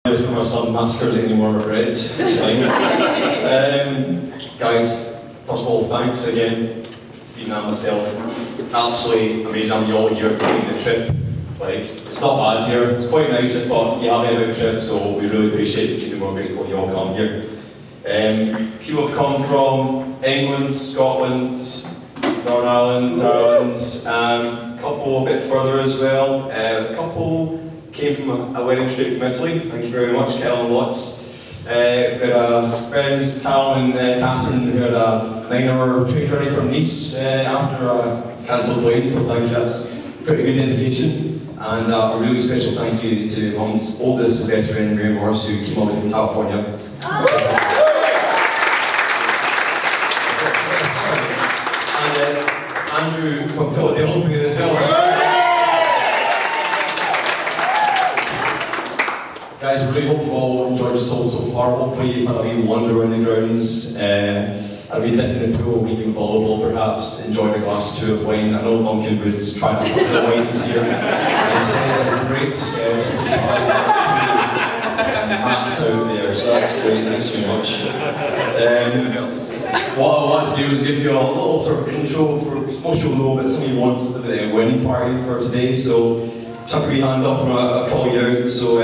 Just for my son mastered any more regrets. It's fine. Guys, first of all, thanks again, Stephen and myself. Absolutely amazing having you all here taking the trip. Like, it's not bad here, it's quite nice, but you have a big trip, so we really appreciate it. We're more grateful you all come here. People have come from England, Scotland, Northern Ireland, Ireland, a couple a bit further as well. A couple came from a wedding trip from Italy. Thank you very much, Kel and Watts. We had friends, Cal and Catherine, who had a 9-hour train journey from Nice after a cancelled plane, so thank you, that's a pretty good indication. And a really special thank you to Mum's oldest veteran, Ray Morris, who came all the way from California. And Andrew from Philadelphia as well. Guys, I really hope you've all enjoyed yourselves so far. Hopefully you've had a wee wander around the grounds, a wee dip in the pool, a wee game of volleyball perhaps, enjoyed a glass or two of wine. I know Duncan Woods tried a couple of wines here. He says they're great just to try to max out there, so that's great, thanks very much. What I want to do is give you a little sort of intro. For most of you will know that somebody wants the wedding party for today, so chuck a wee hand up and I'll call you out. So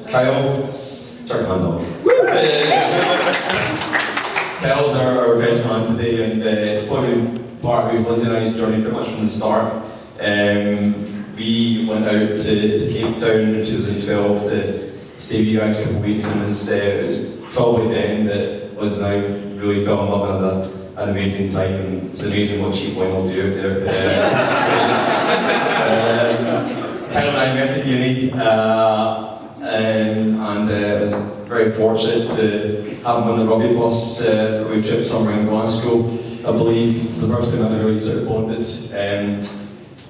Kyle, chuck a hand up. Kyle's our best man today, and it's probably been part of Lindsay and I's journey pretty much from the start. We went out to Cape Town in 2012 to stay with you guys a couple of weeks, and it was probably then that Lindsay and I really fell in love and had an amazing time, and it's amazing what cheap wine will do out there. Kyle and I met at uni, and I was very fortunate to have him on the rugby bus road trip somewhere in Glasgow. I believe the first time I ever really sort of bonded.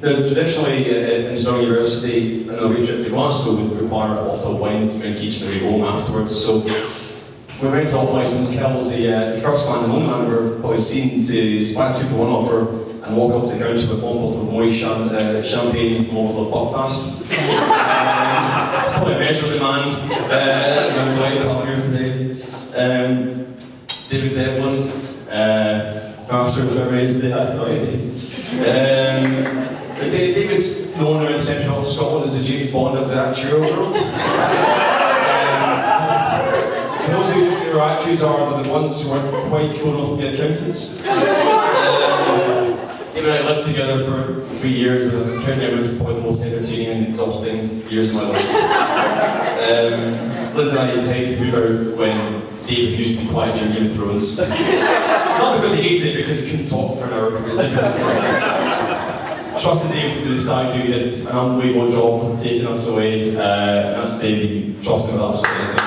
Traditionally in Stirling University, a road trip to Glasgow would require a bottle of wine to drink each and every home afterwards. So we went off licence. Kel's the first man and only man we've probably seen to spike a 2-for-1 offer and walk up to the counter with one bottle of Moët champagne and one bottle of Buckfast. It's probably a measurable man. I'm glad to have him here today. David Devlin, master of memories. David's known around Central Scotland as the James Bond of the actuarial world. For those who don't know who our actuaries are, they're the ones who aren't quite cool enough to be accountants. David and I lived together for 3 years, and counting it was probably the most entertaining and exhausting years of my life. Lindsay and I decided to move out when Dave refused to be quiet during Game of Thrones. Not because he hated it, because he couldn't talk for an hour. Trusted Dave to decide who did an unbelievable job of taking us away, and that's Dave. You can trust him with absolutely anything.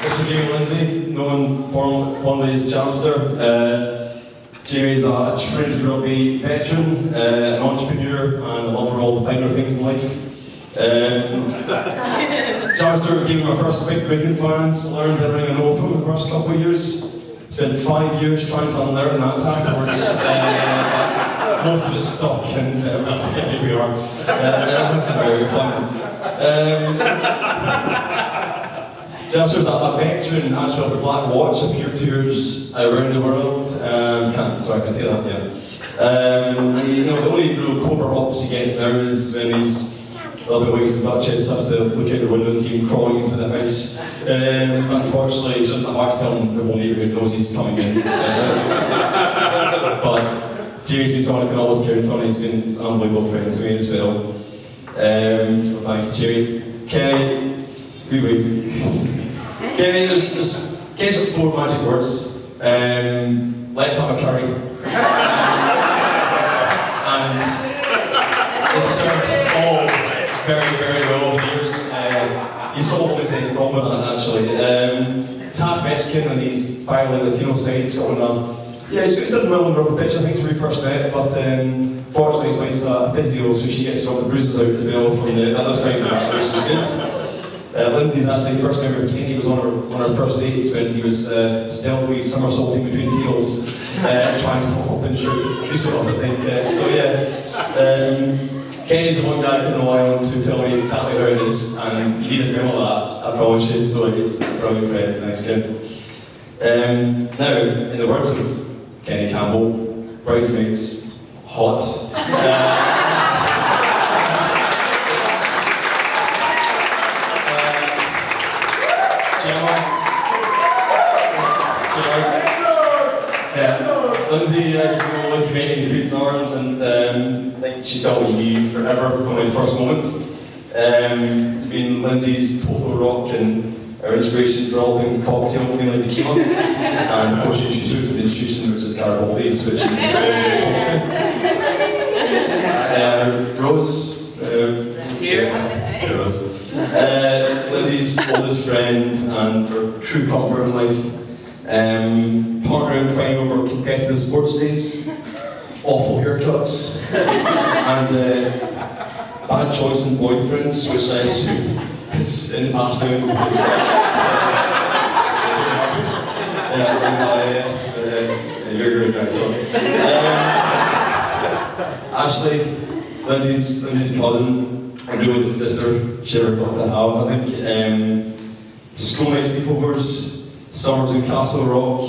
This is Jamie Lindsay, known fondly as Jamster. Jamie's a Trinity Rugby veteran, an entrepreneur, and a lover of all the finer things in life. Jamster gave me my first big break in finance, learned everything I know from the first couple of years. Spent 5 years trying to unlearn that afterwards. Most of it stuck, and here we are. Very fun. Jamster's a veteran actually of the Black Watch, a few tours around the world. I can say that, yeah. And the only real covert ops he gets now is when he's a little bit away from the Duchess, has to look out the window and see him crawling into the house. Unfortunately, he doesn't have to tell him the whole neighbourhood knows he's coming in. But Jamie's been someone I can always count on. He's been an unbelievable friend to me as well. So thanks, Jamie. Kenny, Kenny, there's Kenny's got 4 magic words. Let's have a curry. And they've served us all very, very well over the years. You saw what was any problem with that actually. He's half Mexican and he's finally Latino side. He's done well on the rugby pitch, I think, when we first met, but fortunately his wife's a physio, so she gets all the bruises out as well from the other side of that, which is good. Lindsay's actually first member of Kenny was on our first dates when he was stealthily somersaulting between tables, trying to pop up and shoot us, I think. So yeah, Kenny's the one guy I can rely on to tell me exactly where it is, and you need a friend like that, I promise you, so he's a brilliant friend, nice kid. Now, in the words of Kenny Campbell, bridesmaids, hot. Lindsay, as you know, Lindsay met in Creed's arms, and I think she felt we knew forever from the first moment. You've been Lindsay's total rock and our inspiration for all things cocktail, mainly tequila. And of course, she introduced the institution, which is Garibaldi's, which is very cocktail. Rose. Here. Rose. Lindsay's oldest friend and her true comfort in life. Partner in crime over competitive sports days, awful haircuts, and bad choice in boyfriends, which I assume is in the past now. You're right. Ashley, Lindsay's cousin, and really his sister, she never got to have, I think. School night sleepovers, summers in Castle Rock,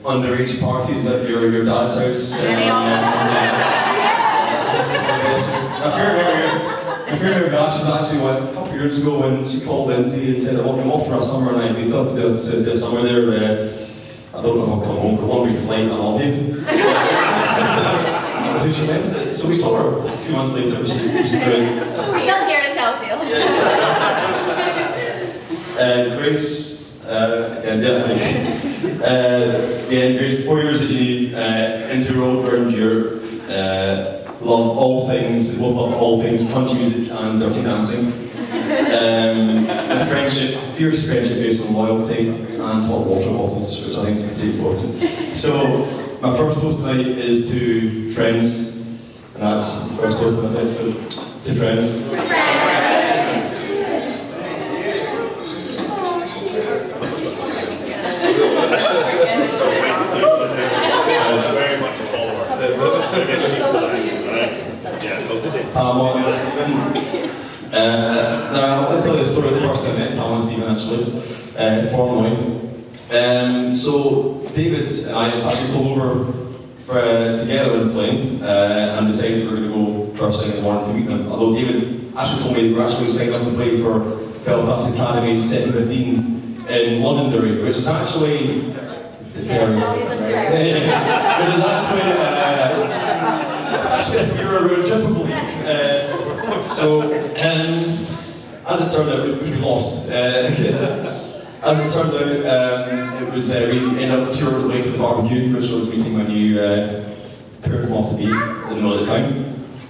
underage parties at your dad's house. If you remember, Ash was actually a couple of years ago when she called Lindsay and said, "I'll come off for a summer night. We thought to do a summer there. I don't know if I'll come home. Come on, we flight, I love you." So she left it. So we saw her a few months later. She was great. We're still here to tell you. Grace. Grace, 4 years at uni, integral around Europe, love all things, both love all things, country music and dirty dancing. A friendship, fierce friendship based on loyalty and hot water bottles, which I think is pretty important. So, my first toast tonight is to friends, and that's the first toast tonight, so to friends. Very much a follower. Now, I'll tell you the story of the first time I met Pam and Stephen actually, formally. So, David and I actually pulled over together in the plane and decided we were going to go first thing in the morning to meet them. Although David actually told me we were actually signed up to play for Belfast Academy 2nd-15 in Londonderry, which is actually it is actually a fewer road trip, I believe. So, as it turned out, which we lost. As it turned out, it was we ended up 2 hours late to the barbecue, which was meeting my new parent off to be in the middle of the time.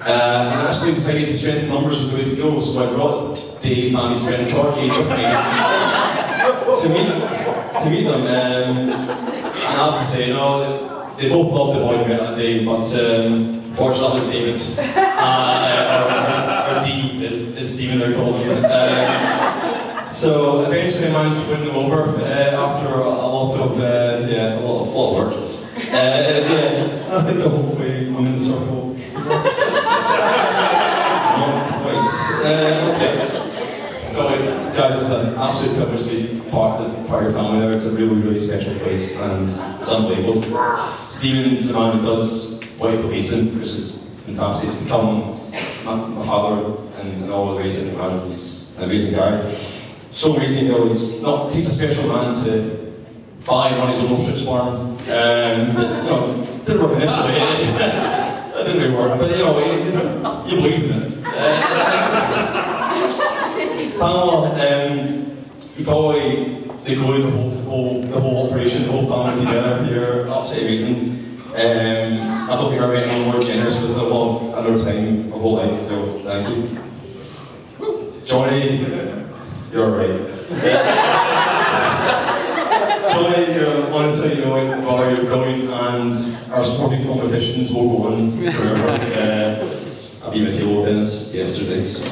And actually decided to strengthen numbers was the way to go, so I brought Dave and his friend Corky with me to meet them. And I have to say, no, they both loved the boy we met that day, but fortunately that was David's. Or D, as Stephen now calls him. So eventually I managed to win them over after a lot of work. I think hopefully I'm in the circle. Not quite. Okay. No, guys, it's an absolute privilege to be part of your family now. It's a really, really special place, and it's unbelievable. Stephen's the man who does what he believes in, which is fantastic. He's become my father in all the ways I can imagine. He's an amazing guy. So amazing, it takes a special man to buy and run his own ostrich farm. Didn't work initially. That didn't really work, but you believe in it. Pamela, you probably the glue the whole operation, the whole family together. You're absolutely amazing. I don't think I've ever been anyone more generous with the love and our time, my whole life. So thank you, Johnny. You're right. Johnny, honestly, you're brilliant, and our sporting competitions will go on forever. I beat my table tennis yesterday. So.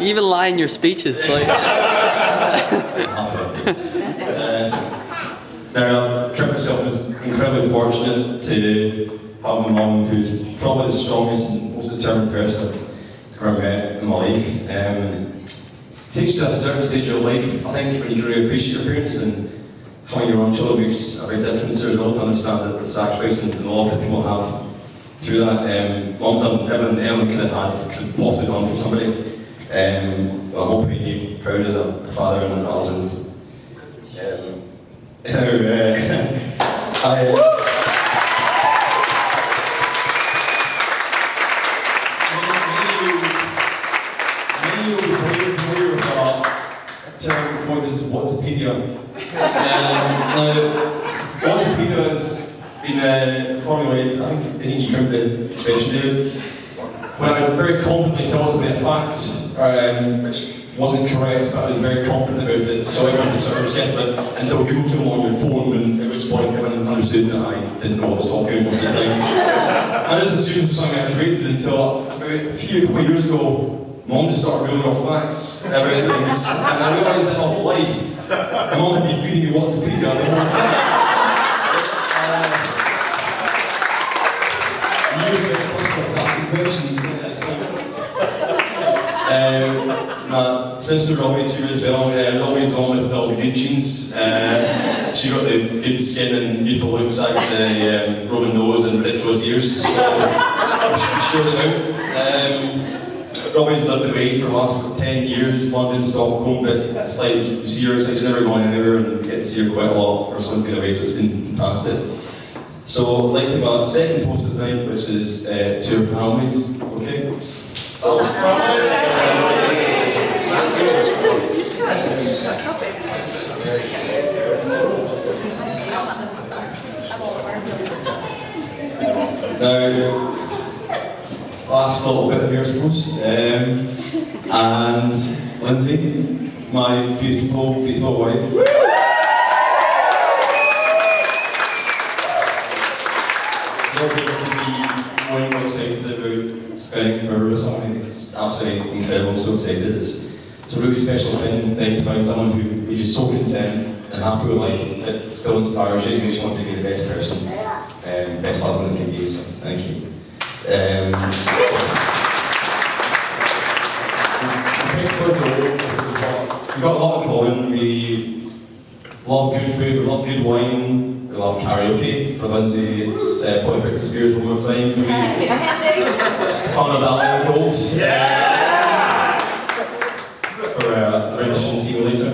You even lie in your speeches. Like. Now, Kurt myself is incredibly fortunate to have a mum who's probably the strongest and most determined person I've ever met in my life. Takes you to a certain stage of life, I think, when you can really appreciate your parents, and having your own children makes a big difference there as well, to understand the sacrifice and the love that people have through that. Mum's done everything anyone could have possibly done for somebody. I'm hoping you're proud as a father and a husband. Many of you will be familiar with a term called as Whatsappedia. Now, Whatsappedia has been formulated, I think you dreamt the invention did, when I very confidently tell us about a fact, which wasn't correct, but I was very confident about it, so everyone just sort of settled it until Google came along your phone, and at which point everyone understood that I didn't know what I was talking about most of the time. I just assumed it was something I created until about a couple of years ago, Mum just started reeling off facts about things, and I realised that my whole life, my mum had been feeding me Whatsappedia the whole time. Using it for asking questions. My sister Robbie's here as well. Robbie's the one with all the good genes. She got the good skin and youthful looks, like the Roman nose and ridiculous ears. So she showed it out. Robbie's lived away for the last 10 years, London, Stockholm, but it's like you see her, so she's never going anywhere, and get to see her quite a lot for someone being away, so it's been fantastic. So I'd like to have a second toast tonight, which is to our families, okay? Now, last little bit here, I suppose. And Lindsay, my beautiful, beautiful wife. You'll be able to be way more excited about spending forever with something. It's absolutely incredible. I'm so excited. It's a really special thing to find someone who is just so content and happy with life that still inspires you and makes you want to be the best person, best husband that can be. So thank you. We've got a lot in common. We love good food, we love good wine, we love karaoke. For Lindsay, it's putting Britney Spears one more time. For me, it's Hannah Valley Gold. Yeah! For a rendition See You Later.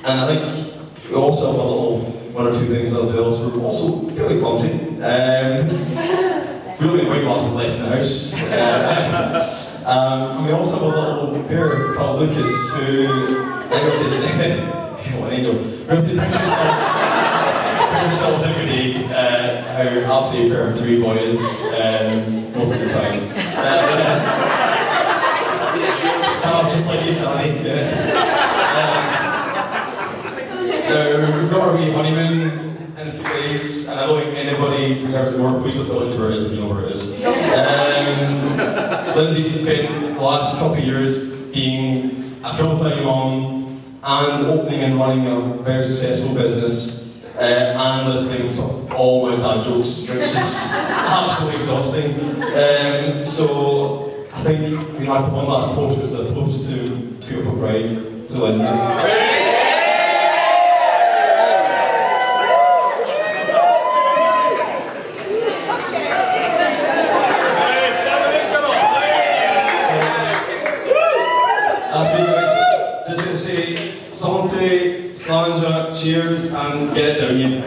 And I think we also have a little one or two things as well, so we're also fairly clumsy. We only have white glasses left in the house. And we also have a little bear called Lucas, who I think we have to picture ourselves every day, how absolutely perfect wee boy is, most of the time. Stand up just like he's Danny. We've got our wee honeymoon in a few days, and I don't think anybody deserves it more. Please don't tell it to where it is if you know where it is. Lindsay's been the last couple of years being a full-time mum and opening and running a very successful business and listening to all my dad jokes, which is absolutely exhausting. So I think we have one last toast, which is a toast to beautiful bride, to Lindsay. Just going to say, Sante, Slanja, cheers, and get it down, yeah.